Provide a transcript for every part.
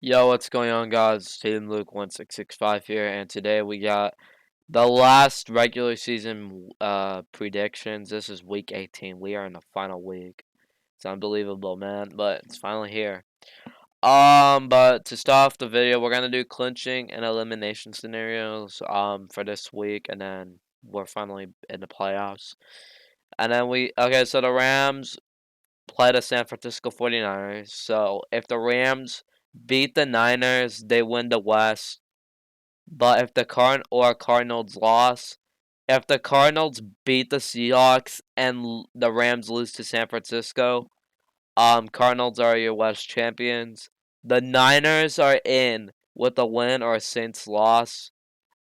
Yo, what's going on, guys? Team Luke 1665 here, and today we got the last regular season predictions. This is week 18. We are in the final week. It's unbelievable, man, but it's finally here. But to start off the video, we're gonna do clinching and elimination scenarios for this week, and then we're finally in the playoffs. And then so the Rams play the San Francisco 49ers. So if the Rams beat the Niners, they win the West. But if the Cardinals lost, if the Cardinals beat the Seahawks and the Rams lose to San Francisco, Cardinals are your West champions. The Niners are in with a win or a Saints loss.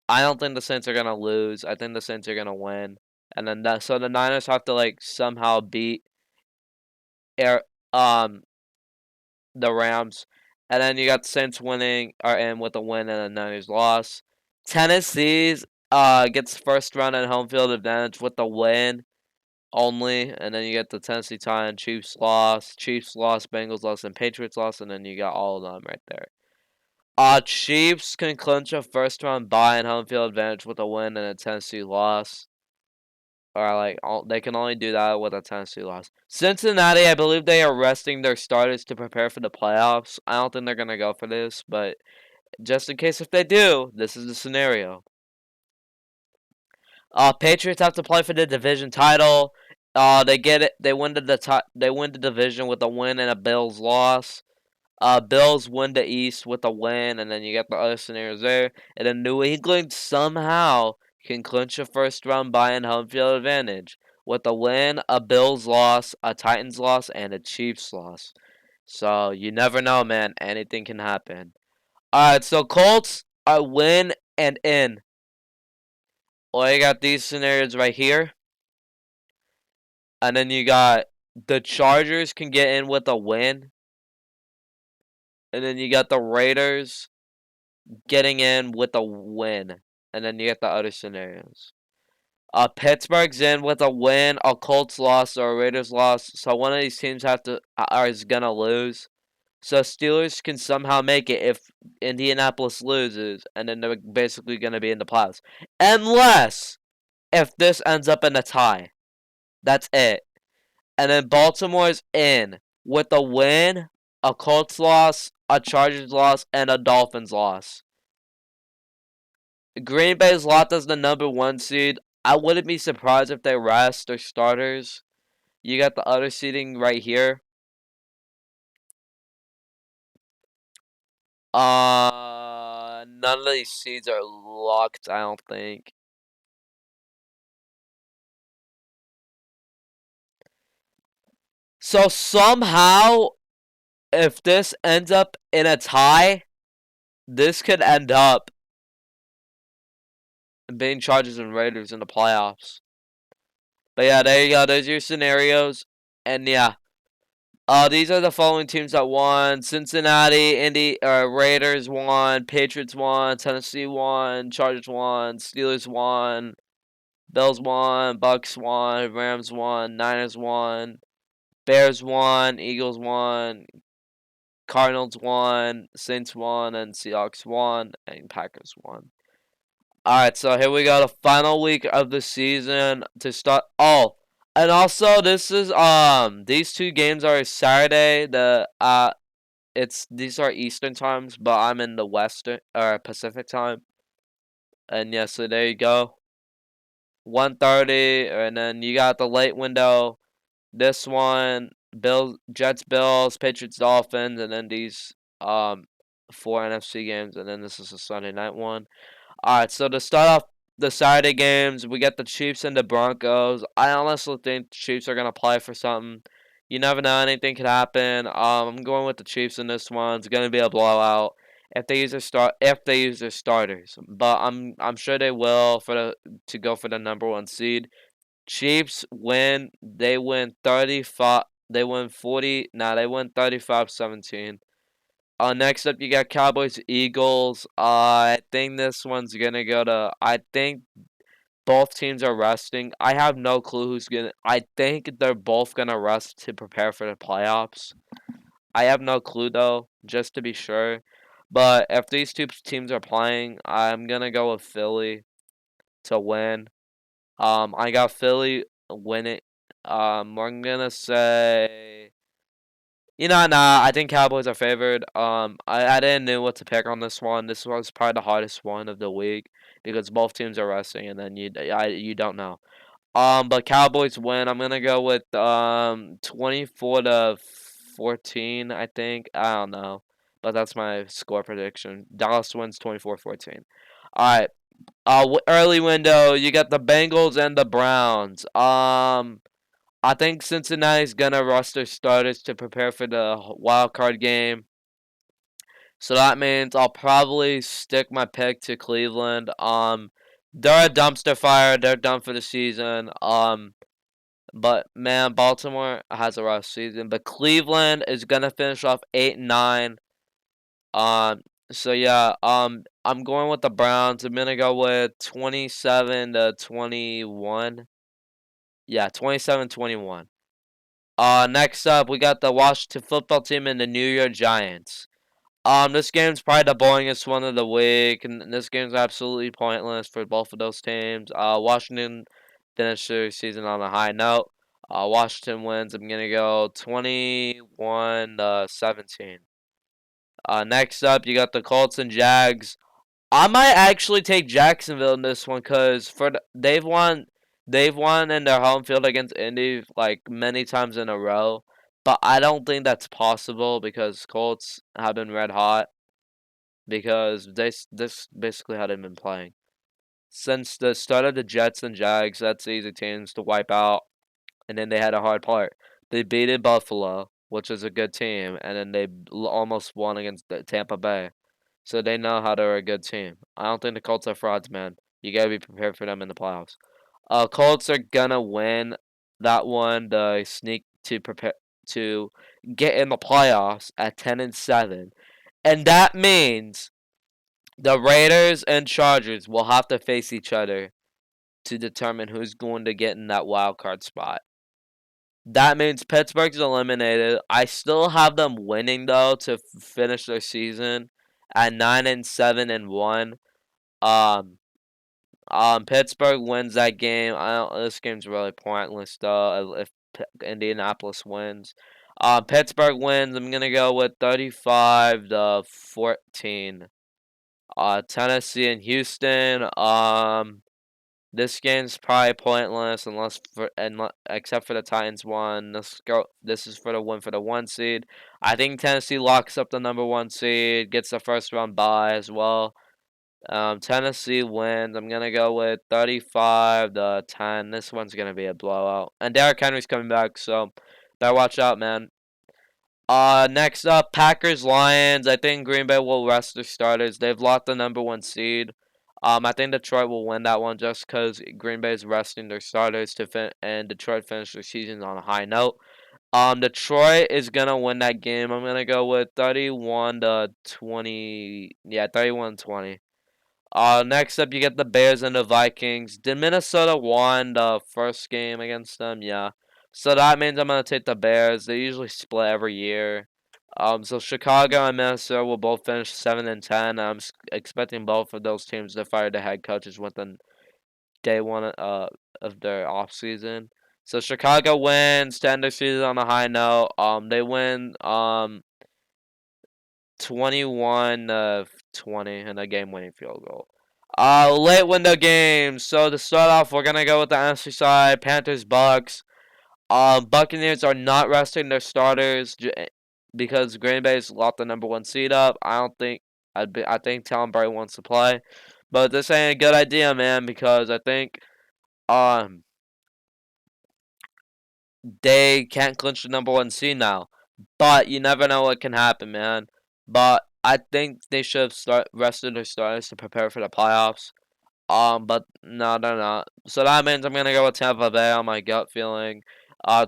I don't think the Saints are gonna lose. I think the Saints are gonna win. And then so the Niners have to somehow beat Air the Rams. And then you got the Saints winning or in with a win and the Niners loss. Tennessee's gets first round and home field advantage with the win only, and then you get the Tennessee Titans, Chiefs lost, Bengals lost, and Patriots lost, and then you got all of them right there. Chiefs can clinch a first round bye and home field advantage with a win and a Tennessee loss. Or they can only do that with a Tennessee loss. Cincinnati, I believe they are resting their starters to prepare for the playoffs. I don't think they're gonna go for this, but just in case if they do, this is the scenario. Patriots have to play for the division title. They get it. They win They win the division with a win and a Bills loss. Bills win the East with a win, and then you get the other scenarios there. And then New England somehow can clinch a first round bye and home field advantage with a win, a Bills loss, a Titans loss, and a Chiefs loss. So you never know, man. Anything can happen. Alright, so Colts are win and in. Well, you got these scenarios right here. And then you got the Chargers can get in with a win. And then you got the Raiders getting in with a win. And then you get the other scenarios. Pittsburgh's in with a win, a Colts loss, or a Raiders loss. So one of these teams is gonna lose. So Steelers can somehow make it if Indianapolis loses, and then they're basically gonna be in the playoffs. Unless if this ends up in a tie. That's it. And then Baltimore's in with a win, a Colts loss, a Chargers loss, and a Dolphins loss. Green Bay's locked as the #1 seed. I wouldn't be surprised if they rest their starters. You got the other seeding right here. None of these seeds are locked, I don't think. So somehow, if this ends up in a tie, this could end up being Chargers and Raiders in the playoffs. But yeah, there you go. Those are your scenarios. And yeah. These are the following teams that won. Cincinnati, Raiders won, Patriots won, Tennessee won, Chargers won, Steelers won, Bills won, Bucks won, Rams won, Niners won, Bears won, Eagles won, Cardinals won, Saints won, and Seahawks won, and Packers won. Alright, so here we go, the final week of the season to start. Oh, and also this is these two games are Saturday. These are Eastern times, but I'm in the Western or Pacific time. And yeah, so there you go. 1:30, and then you got the late window. This one, Jets, Bills, Patriots, Dolphins, and then these four NFC games, and then this is a Sunday night one. Alright, so to start off the Saturday games, we get the Chiefs and the Broncos. I honestly think the Chiefs are gonna play for something. You never know, anything could happen. I'm going with the Chiefs in this one. It's gonna be a blowout if they use their starters. But I'm sure they will to go for the #1 seed. Chiefs win. They win 35. They win 40. Nah, they win 35-17. Next up, you got Cowboys, Eagles. I think this one's gonna go to. I think both teams are resting. I have no clue who's gonna. I think they're both gonna rest to prepare for the playoffs. I have no clue though, just to be sure. But if these two teams are playing, I'm gonna go with Philly to win. I got Philly winning. I'm gonna say, nah. I think Cowboys are favored. I didn't know what to pick on this one. This was probably the hardest one of the week because both teams are resting, and then you don't know. But Cowboys win. I'm gonna go with 24-14. I think. I don't know, but that's my score prediction. Dallas wins 24-14. All right. Early window. You got the Bengals and the Browns. I think Cincinnati's gonna rush their starters to prepare for the wild card game. So that means I'll probably stick my pick to Cleveland. They're a dumpster fire. They're done for the season. But man, Baltimore has a rough season. But Cleveland is gonna finish off 8-9. Um, so yeah, I'm going with the Browns. I'm gonna go with 27-21. Yeah, 27-21. Next up, we got the Washington football team and the New York Giants. This game's probably the boringest one of the week, and this game's absolutely pointless for both of those teams. Washington finished their season on a high note. Washington wins. I'm gonna go 21-17. Next up, you got the Colts and Jags. I might actually take Jacksonville in this one because they've won in their home field against Indy like many times in a row. But I don't think that's possible because Colts have been red hot because this basically how they've been playing. Since the start of the Jets and Jags, that's easy teams to wipe out. And then they had a hard part. They beat Buffalo, which is a good team, and then they almost won against Tampa Bay. So they know how they're a good team. I don't think the Colts are frauds, man. You gotta be prepared for them in the playoffs. Colts are gonna win that one. They sneak to prepare to get in the playoffs at 10-7, and that means the Raiders and Chargers will have to face each other to determine who's going to get in that wild card spot. That means Pittsburgh's eliminated. I still have them winning though to finish their season at 9-7-1. Um, Pittsburgh wins that game. I don't. This game's really pointless though. If Indianapolis wins, Pittsburgh wins. I'm gonna go with 35-14. Tennessee and Houston. This game's probably pointless except for the Titans one. This is for the win for the 1 seed. I think Tennessee locks up the number 1 seed, gets the first round bye as well. Tennessee wins. I'm gonna go with 35-10. This one's gonna be a blowout. And Derrick Henry's coming back, so better watch out, man. Next up, Packers Lions. I think Green Bay will rest their starters. They've lost the number 1 seed. I think Detroit will win that one just because Green Bay is resting their starters and Detroit finished their season on a high note. Detroit is gonna win that game. I'm gonna go with 31-20. Yeah, 31-20. Next up, you get the Bears and the Vikings. Did Minnesota won the first game against them? Yeah. So that means I'm gonna take the Bears. They usually split every year. So Chicago and Minnesota will both finish 7-10. I'm expecting both of those teams to fire the head coaches within day one of their off season. So Chicago wins to end their season on a high note. They win 21-20 in a game-winning field goal. Late window games. So to start off, we're gonna go with the NFC side. Panthers Bucks. Buccaneers are not resting their starters because Green Bay's locked the number 1 seed up. I think Tom Brady wants to play, but this ain't a good idea, man. Because I think they can't clinch the number 1 seed now. But you never know what can happen, man. But I think they should have rested their starters to prepare for the playoffs. But no, they're not. So that means I'm gonna go with Tampa Bay on my gut feeling.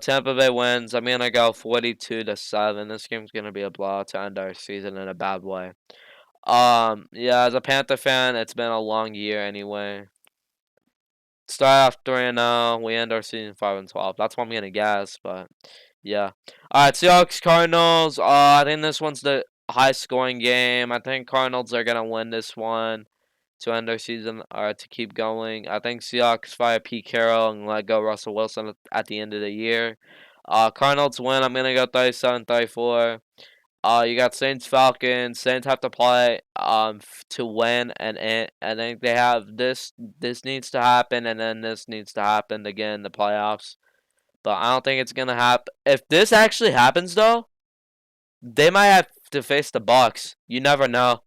Tampa Bay wins. I'm gonna go 42-7. This game's gonna be a blowout to end our season in a bad way. Yeah, as a Panther fan, it's been a long year anyway. Start off 3-0. We end our season 5-12. That's what I'm gonna guess, but yeah. All right, Seahawks Cardinals. I think this one's the high scoring game. I think Cardinals are gonna win this one to end their season or to keep going. I think Seahawks fire Pete Carroll and let go Russell Wilson at the end of the year. Cardinals win. I'm gonna go 37-34. You got Saints Falcons. Saints have to play to win, and I think they have this. This needs to happen, and then this needs to happen again in the playoffs. But I don't think it's gonna happen. If this actually happens, though, they might have to face the Bucks. You never know.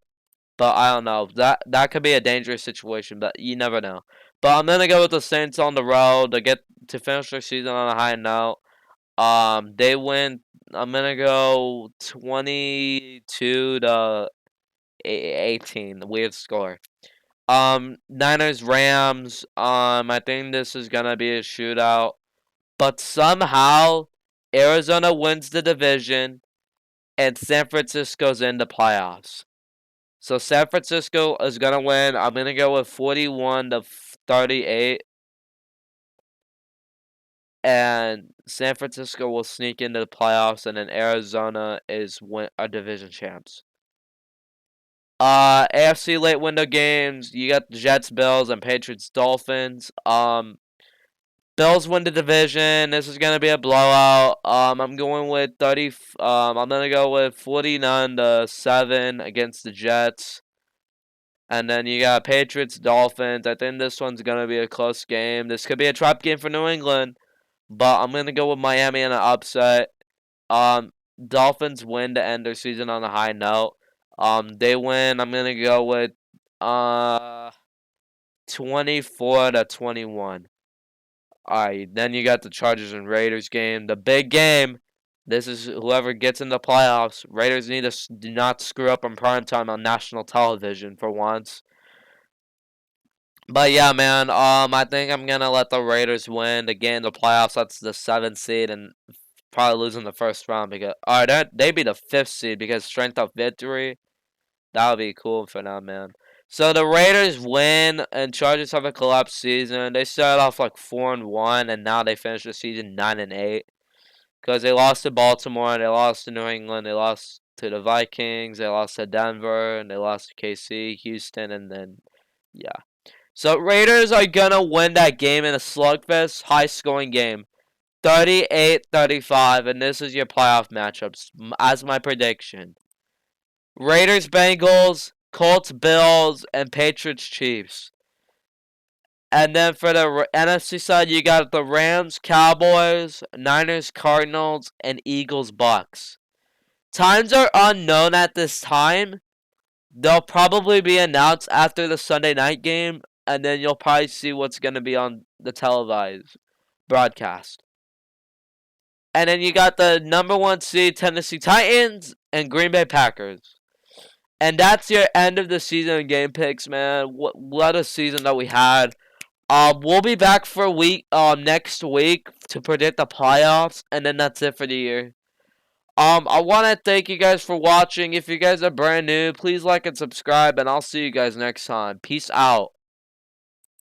But I don't know. That could be a dangerous situation, but you never know. But I'm gonna go with the Saints on the road to finish their season on a high note. They win. I'm gonna go 22-18. Weird score. Niners Rams. I think this is gonna be a shootout, but somehow Arizona wins the division and San Francisco's in the playoffs. So San Francisco is gonna win. I'm gonna go with 41-38. And San Francisco will sneak into the playoffs, and then Arizona is our division champs. AFC late window games. You got the Jets, Bills, and Patriots Dolphins. Bills win the division. This is gonna be a blowout. I'm going with 30. I'm gonna go with 49-7 against the Jets. And then you got Patriots Dolphins. I think this one's gonna be a close game. This could be a trap game for New England. But I'm gonna go with Miami in an upset. Dolphins win to end their season on a high note. They win. I'm gonna go with 24-21. Alright, then you got the Chargers and Raiders game, the big game. This is whoever gets in the playoffs. Raiders need to do not screw up on primetime on national television for once. But yeah, man, I think I'm gonna let the Raiders win again. The playoffs. That's the 7th seed, and probably losing the first round because they'd be the 5th seed because strength of victory. That would be cool for them, man. So the Raiders win, and Chargers have a collapsed season. They started off like 4-1, and now they finished the season 9-8 because they lost to Baltimore, they lost to New England, they lost to the Vikings, they lost to Denver, and they lost to KC, Houston, and then yeah. So Raiders are gonna win that game in a slugfest, high-scoring game, 38-35, and this is your playoff matchups as my prediction. Raiders, Bengals, Colts, Bills, and Patriots, Chiefs. And then for the NFC side, you got the Rams, Cowboys, Niners, Cardinals, and Eagles, Bucks. Times are unknown at this time. They'll probably be announced after the Sunday night game, and then you'll probably see what's going to be on the televised broadcast. And then you got the number 1 seed Tennessee Titans and Green Bay Packers. And that's your end of the season game picks, man. What a season that we had. We'll be back for next week to predict the playoffs, and then that's it for the year. I want to thank you guys for watching. If you guys are brand new, please like and subscribe, and I'll see you guys next time. Peace out.